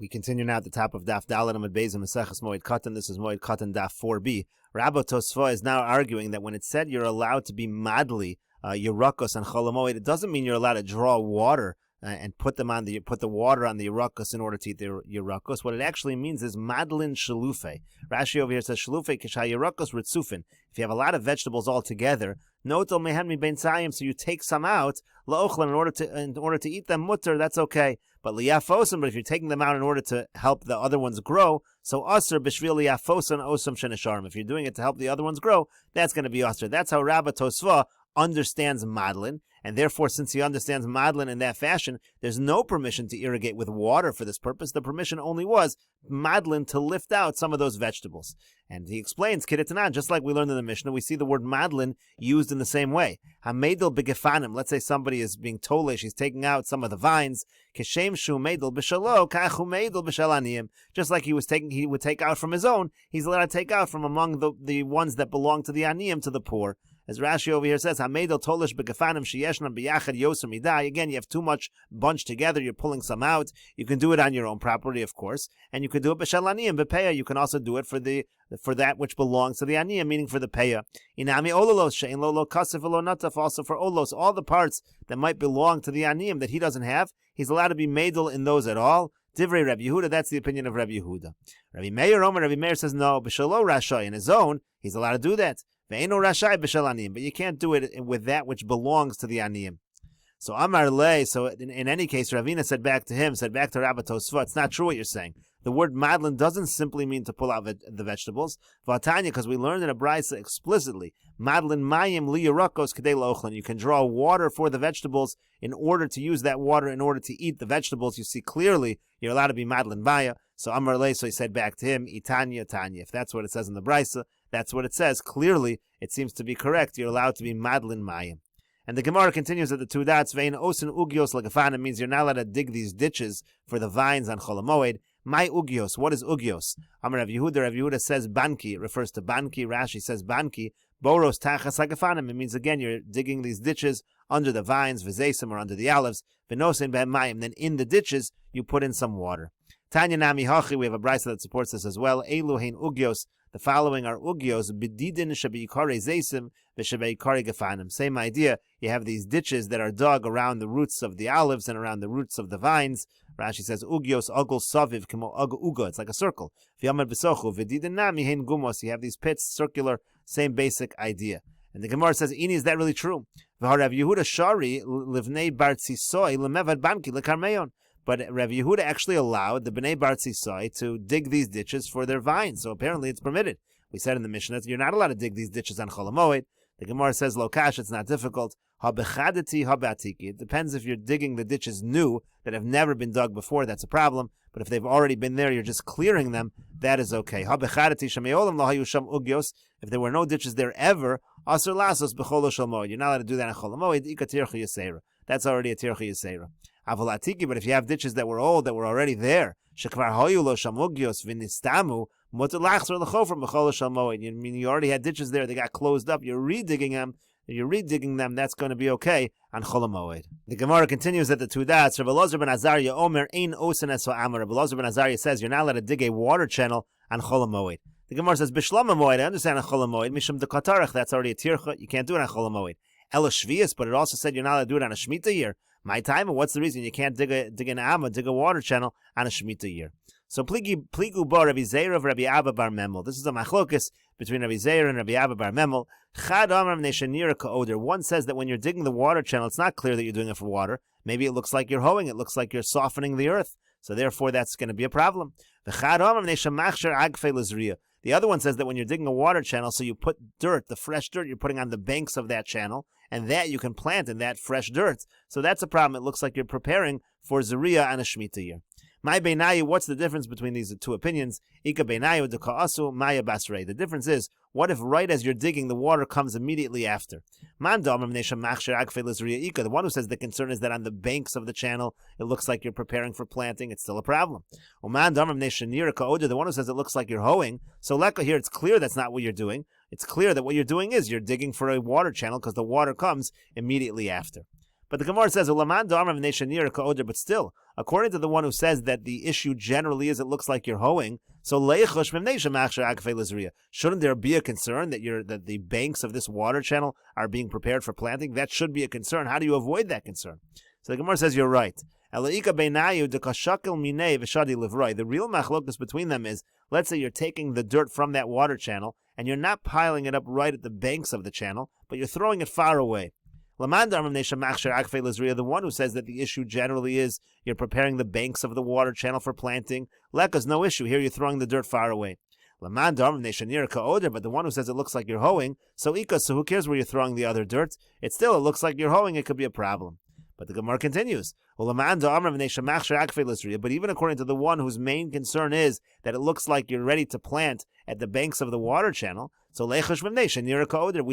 We continue now at the top of Daf Dalet Amud Beis in Meseches Moed Kattan. This is Moed Kattan Daf 4b. Rabbi Tosfos is now arguing that when it said you're allowed to be madli, Yerakos and Chol Hamoed, it doesn't mean you're allowed to draw water and put the water on the Yerakos in order to eat the Yerakos. What it actually means is madlin shalufe. Rashi over here says shalufe kisha Yerakos ritzufin. If you have a lot of vegetables all together, notel mehen mi ben tzayim, so you take some out laochlan in order to eat them mutter, that's okay. But liyafosim, but if you're taking them out in order to help the other ones grow, so aser b'shvil liyafosim osam shenisharim. If you're doing it to help the other ones grow, that's going to be aser. That's how Rabbi Tosfos understands madlin, and therefore, since he understands madlin in that fashion, there's no permission to irrigate with water for this purpose. The permission only was madlin to lift out some of those vegetables. And he explains, Kiditanan, just like we learned in the Mishnah, we see the word madlin used in the same way. Hamedel begefanim, let's say somebody is being tolish, he's taking out some of the vines. Keshem shu medel b'shalo, kachu medel b'shalaniyim. Just like he would take out from his own, he's allowed to take out from among the ones that belong to the aniyim, to the poor. As Rashi over here says, Hamedel tolish begefanim sheyeshnan b'yachad yoser midai. Again, you have too much bunched together, you're pulling some out. You can do it on your own property, of course, and you can do it b'shalaniyim, b'peya. You can also do it for that which belongs to the aniyim, meaning for the peya. Inami ololos she'in lo kasef v'lo nataf. Also for olos, all the parts that might belong to the aniyim that he doesn't have, he's allowed to be medel in those at all. Divrei Rabbi Yehuda, that's the opinion of Rabbi Yehuda. Rabbi Meir says no, b'shalo rasha, in his own, he's allowed to do that. But you can't do it with that which belongs to the aniyim. So Amar Le, so in any case, Ravina said back to Rabbi Tosfos, it's not true what you're saying. The word madlin doesn't simply mean to pull out the vegetables. Vatanya, because we learned in a brisa explicitly, madlin mayim li yerakos kedei laochlin. You can draw water for the vegetables in order to use that water in order to eat the vegetables. You see clearly you're allowed to be madlin baya. So Amar Le, so he said back to him, Itanya Tanya. If that's what it says in the brisa, that's what it says. Clearly, it seems to be correct. You're allowed to be madlin mayim. And the Gemara continues at the two dots, vein osin ugios lagafanim, means you're not allowed to dig these ditches for the vines on Chol Hamoed. My ugios, what is ugios? Amar Rav Yehuda says banki, it refers to banki. Rashi says banki, boros tachas lagafanim. It means again you're digging these ditches under the vines, v'zeisim, or under the olives, v'nosin be'mayim. Then in the ditches you put in some water. Tanya nami hachi, we have a brisa that supports this as well. Elu hein ugios. The following are ugios, bididin shebeikare zeisim v'shebeikare gefanim. Same idea. You have these ditches that are dug around the roots of the olives and around the roots of the vines. Rashi says ugios agul saviv kimo uga. It's like a circle. V'yamad b'sochu v'didin nami hein gumos. You have these pits, circular, same basic idea. And the Gemara says, Ini, is that really true? V'harav Yehuda shari livnei bar tzisoi lemevad banki lekarmeyon. But Rav Yehuda actually allowed the Bnei Bar Tzisai to dig these ditches for their vines. So apparently it's permitted. We said in the Mishnah, you're not allowed to dig these ditches on Chol Hamoed. The Gemara says, Lokash, it's not difficult. Ha-bechadati, ha-batiki. It depends if you're digging the ditches new that have never been dug before, that's a problem. But if they've already been there, you're just clearing them, that is okay. Ha-bechadati, shameolam lahayu sham ugyos. If there were no ditches there ever, asur lasos b'chol shel moed. You're not allowed to do that on Chol Hamoed. Ika tircha yisera. That's already a tircha yisera. Avalatiki, but if you have ditches that were old, that were already there, shekvar hoyu lo shamugyos v'nistamu mutalachzer lechofer b'chol shel moed. You mean you already had ditches there, they got closed up, you're redigging them, that's going to be okay on Chol Hamoed. The Gemara continues at the two dots. Rav Elazar ben Azariah Omer ein osen es ha'amar. Rav Elazar ben Azariah says you're not allowed to dig a water channel on Chol Hamoed. The Gemara says b'shlam hamoed. I understand on Chol Hamoed mishum dekatarach. That's already a tircha. You can't do it on Chol Hamoed. Ela shvius, but it also said you're not allowed to do it on a Shemitah year. My time, what's the reason you can't dig a water channel on a Shemitah year? So pligu bar Rabbi Zeir of Rabbi Abba bar Memel. This is a machlokes between Rabbi Zeir and Rabbi Abba bar Memel. Chad amar neshanira ka'oder. One says that when you're digging the water channel, it's not clear that you're doing it for water. Maybe it looks like you're hoeing. It looks like you're softening the earth. So therefore, that's going to be a problem. The other one says that when you're digging a water channel, so you put dirt, the fresh dirt, you're putting on the banks of that channel, and that you can plant in that fresh dirt. So that's a problem. It looks like you're preparing for Zariah on a Shemitah year. My Beinayu, what's the difference between these two opinions? Ika Beinayu deka'asu Maya Basrei. The difference is, what if right as you're digging, the water comes immediately after? The one who says the concern is that on the banks of the channel, it looks like you're preparing for planting, it's still a problem. The one who says it looks like you're hoeing, so leka here, it's clear that's not what you're doing. It's clear that what you're doing is you're digging for a water channel because the water comes immediately after. But the Gemara says, but still, according to the one who says that the issue generally is it looks like you're hoeing, so shouldn't there be a concern that the banks of this water channel are being prepared for planting? That should be a concern. How do you avoid that concern? So the Gemara says you're right. The real machlokus between them is, let's say you're taking the dirt from that water channel and you're not piling it up right at the banks of the channel, but you're throwing it far away. The one who says that the issue generally is you're preparing the banks of the water channel for planting, leka's no issue. Here you're throwing the dirt far away. But the one who says it looks like you're hoeing, so who cares where you're throwing the other dirt? It looks like you're hoeing, it could be a problem. But the Gemara continues. But even according to the one whose main concern is that it looks like you're ready to plant at the banks of the water channel, so we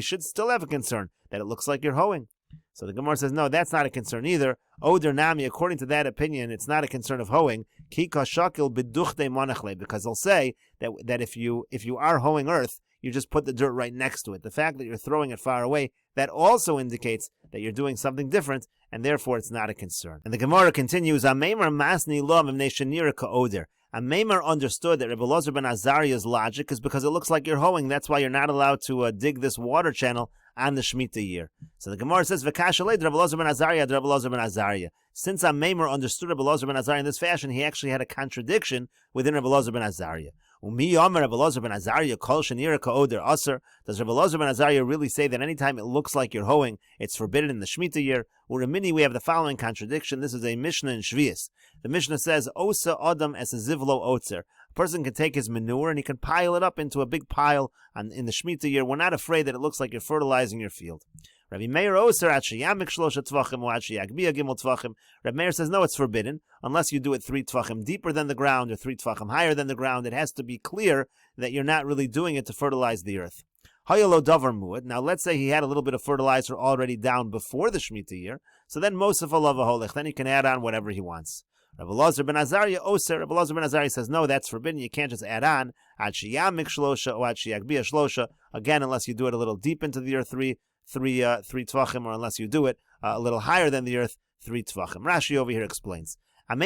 should still have a concern that it looks like you're hoeing. So the Gemara says, no, that's not a concern either. Oder nami, according to that opinion, it's not a concern of hoeing. Because they'll say that if you are hoeing earth, you just put the dirt right next to it. The fact that you're throwing it far away, that also indicates that you're doing something different, and therefore it's not a concern. And the Gemara continues, Amemar masni lo mivnei shenira ka'oder. Amemar understood that Rebbe Elazar ben Azariah's logic is because it looks like you're hoeing. That's why you're not allowed to dig this water channel on the Shemitah year. So the Gemara says, V'kash alei Rebbe Elazar ben Azariah, Rebbe Elazar ben Azariah. Since Amemar understood Rebbe Elazar ben Azariah in this fashion, he actually had a contradiction within Rebbe Elazar ben Azariah. Umi Yomer Rebbe Elazar ben Azariah kol shenira ka'oder aser. Does Rebbe Elazar ben Azariah really say that anytime it looks like you're hoeing, it's forbidden in the Shemitah year? Uramini, we have the following contradiction. This is a Mishnah in Shvius. The Mishnah says, Osa Adam es a zivlo otzer. A person can take his manure and he can pile it up into a big pile in the Shemitah year. We're not afraid that it looks like you're fertilizing your field. Rabbi Meir Oser at sheyamik shlosha tvachim or at sheyagbia gimel tvachim. Rabbi Meir says, no, it's forbidden unless you do it 3 tvachim deeper than the ground or 3 tvachim higher than the ground. It has to be clear that you're not really doing it to fertilize the earth. Hayalo davar muad. Now let's say he had a little bit of fertilizer already down before the Shemitah year, so then mosef alav holech. Then he can add on whatever he wants. Rabbi Elazar ben Azariah Oser. Rabbi Elazar ben Azariah says, no, that's forbidden. You can't just add on at sheyamik shlosha or at sheyagbia shlosha. Again, unless you do it a little deep into the earth, three tvachim, or unless you do it a little higher than the earth, 3 tvachim. Rashi over here explains. And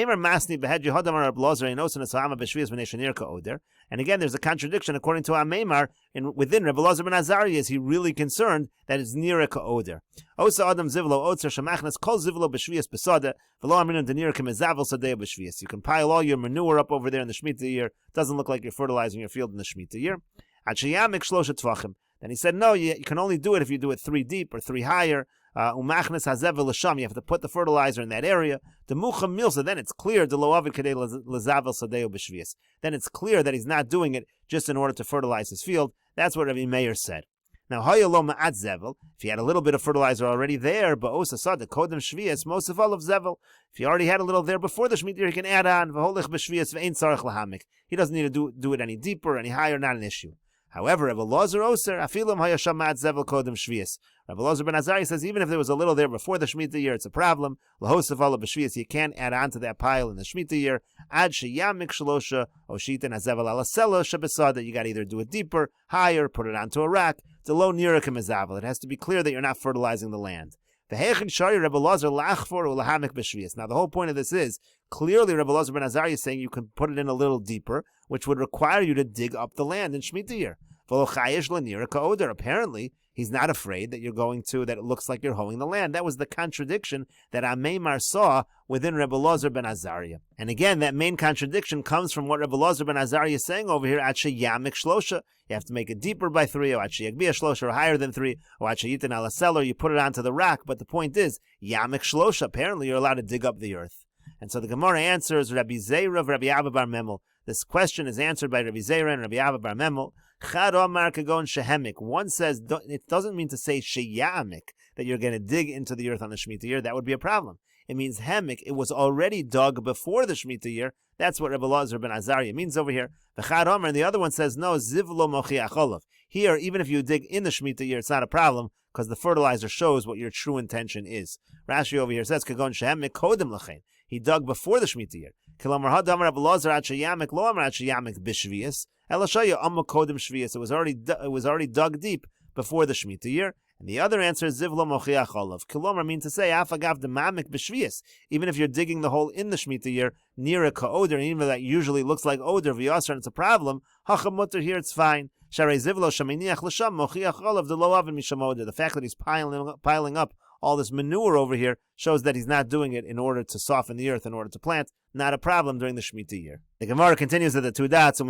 again, there's a contradiction according to Amemar within Rebbe Elazar ben Azariah. Is he really concerned that it's nira ka'oder? Osa adam zivlo otzer shemachnas kol zivlo b'shvias besada v'lo aminan denira kemezavel sadeh b'shvias. You can pile all your manure up over there in the Shemitah year. Doesn't look like you're fertilizing your field in the Shemitah year. At sheyamik shlosha tvachim. Then he said, no, you can only do it if you do it 3 deep or 3 higher. Umachnes hazevel l'sham. You have to put the fertilizer in that area. The mucham milsa. Then it's clear the lo avid kadei lezavel sadeo b'shvius. Then it's clear that he's not doing it just in order to fertilize his field. That's what Rabbi Meir said. Now hayalo ma'at zevel. If you had a little bit of fertilizer already there, ba'osa sada kodem shvius mosef all of zevel. If you already had a little there before the Shemitah, he can add on v'holich b'shvius v'ein tzarich lahamik. He doesn't need to do it any deeper, any higher. Not an issue. However, Rebbe Elazar Oser, afilam hayasham ma'at zevel kodem shvius. Rebbe Elazar ben Azariah says even if there was a little there before the Shemitah year, it's a problem. Lahosef ala b'shvius, you can't add on to that pile in the Shemitah year. Ad sheyamik shlosha oshitin hazevel ala sela shebesada. You got to either do it deeper, higher, put it onto a rack. It's a low nira kemezavel. It has to be clear that you're not fertilizing the land. Now the whole point of this is, clearly Rebbe Elazar ben Azariah is saying you can put it in a little deeper, which would require you to dig up the land in Shemitah year. Apparently, he's not afraid that that it looks like you're hoeing the land. That was the contradiction that Amemar saw within Rebbe Elazar ben Azariah. And again, that main contradiction comes from what Rebbe Elazar ben Azariah is saying over here, at sheyamik shlosha. You have to make it deeper by 3, or at sheyagbia shlosha, or higher than 3, or at sheyitin ala seller, you put it onto the rack. But the point is, yamik shlosha, apparently you're allowed to dig up the earth. And so the Gemara answers, Rabbi Zeira of Rabbi Abba bar Memel. This question is answered by Rabbi Zeira and Rabbi Abba bar Memel. One says it doesn't mean to say sheyamik, that you're going to dig into the earth on the Shemitah year. That would be a problem. It means hemik. It was already dug before the Shemitah year. That's what Rebbe Elazar ben Azariah means over here. And the other one says no, zivlo mochiach. Here, even if you dig in the Shemitah year, it's not a problem because the fertilizer shows what your true intention is. Rashi over here says kagon shehemik kodem lachein. He dug before the Shemitah year. It was already dug deep before the Shemitah year, And the other answer is Zivlo Mochiach Olav. Kilomar means to say, Afagav Demamik B'Shvius. Even if you're digging the hole in the Shemitah year, near a Ka'odr, and even though that usually looks like Odr, V'yasar, and it's a problem, Hacham Mutter here, it's fine. Sharei Zivlo Shaminiach L'Sham Mochiach Olav D'Lo Avin Misham Odr. The fact that he's piling up all this manure over here shows that he's not doing it in order to soften the earth, in order to plant. Not a problem during the Shemitah year. The Gemara continues at the two dots. You're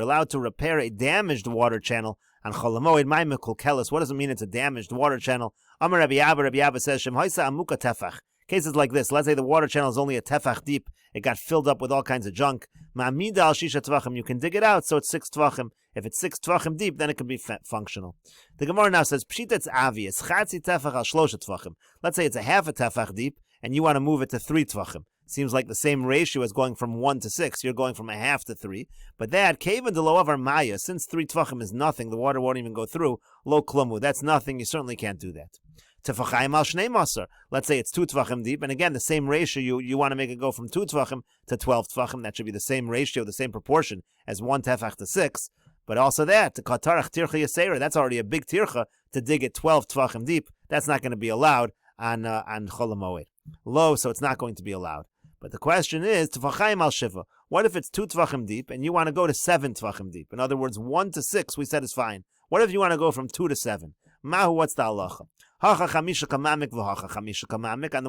allowed to repair a damaged water channel on Chol Moed. My mekulkelis. What does it mean it's a damaged water channel? Amar Rabbi Abba says, Shem Hoisa Amuka Tefach. Cases like this, let's say the water channel is only a tefach deep, it got filled up with all kinds of junk. Ma'amida al shisha tvachim, you can dig it out, so it's 6 tvachim. If it's 6 tvachim deep, then it can be functional. The Gemara now says, Pshita it's avi, it's chatzi tefach al shlosha tvachim. Let's say it's a half a tefach deep, and you want to move it to 3 tvachim. Seems like the same ratio as going from 1 to 6. You're going from a half to 3. But that, kaven de lo avar maya, since 3 tvachim is nothing, the water won't even go through, lo klumu, that's nothing, you certainly can't do that. Tefachayim al shnei masar. Let's say it's 2 tvachim deep, and again, the same ratio, you want to make it go from 2 tvachim to 12 tvachim. That should be the same ratio, the same proportion as 1 tefach to 6. But also that, to katarach tircha yasera, that's already a big tircha to dig it 12 tvachim deep. That's not going to be allowed on Chol Moed. Low, so it's not going to be allowed. But the question is, tefachayim al shiva. What if it's 2 tvachim deep, and you want to go to 7 tvachim deep? In other words, 1 to 6, we said is fine. What if you want to go from 2 to 7? Mahu, what's the halacha? On the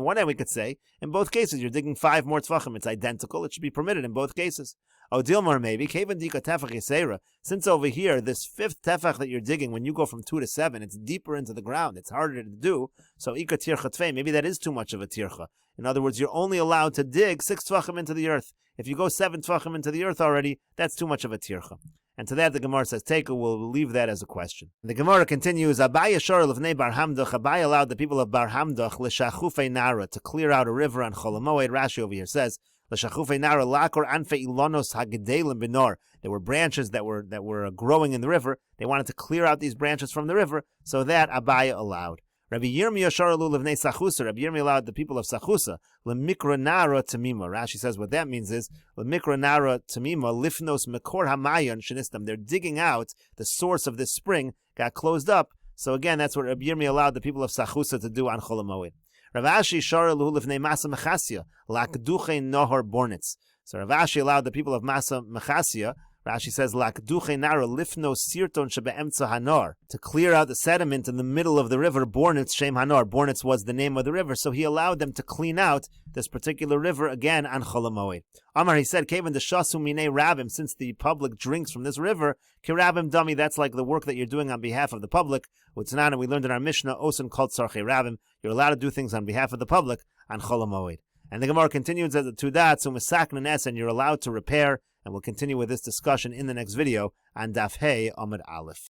one hand, we could say, in both cases, you're digging 5 more tefachim. It's identical. It should be permitted in both cases. Odilmar maybe, since over here, this 5th tefach that you're digging, when you go from 2 to 7, it's deeper into the ground. It's harder to do. So ika tircha tvei, maybe that is too much of a tircha. In other words, you're only allowed to dig 6 tefachim into the earth. If you go 7 tefachim into the earth already, that's too much of a tircha. And to that, the Gemara says, we'll leave that as a question. The Gemara continues, Abaye shor levnei bar hamdach. Abaye allowed the people of bar hamdach l'shachufei nara, to clear out a river on Chol Moed. Rashi over here says, l'shachufei nara lakor anfe ilonos hagedelim benor. There were branches that were growing in the river. They wanted to clear out these branches from the river, so that Abaye allowed. Rabbi Yirmiyah sharalu levnei Sachusa. Rabbi Yirmiyah allowed the people of Sachusa lemikra nara tamima. Rashi says what that means is lemikra nara tamima lifnos mekor hamayon shenistam. They're digging out the source of this spring, got closed up. So again, that's what Rabbi Yirmiyah allowed the people of Sachusa to do on Chol Moed. Rav Ashi sharalu levnei Masa Mechasya lakduche nohor bornitz. So Rav Ashi allowed the people of Masa Mechasya. Rashi says, "Lakduche nara lifno sirton shebeemtza hanor," to clear out the sediment in the middle of the river. Bornitz shem hanor. Bornitz was the name of the river, so he allowed them to clean out this particular river again on Chol Moed. Amar, he said, "Kevin the shasu minei rabim," since the public drinks from this river, kirabim dummy. That's like the work that you're doing on behalf of the public. Utznana, we learned in our Mishnah, osen kol tzarchei rabim. You're allowed to do things on behalf of the public on Chol Moed. And the Gemara continues as the two dots, u'mesaknen es, and you're allowed to repair. And we'll continue with this discussion in the next video on Daf Hey Amud Aleph.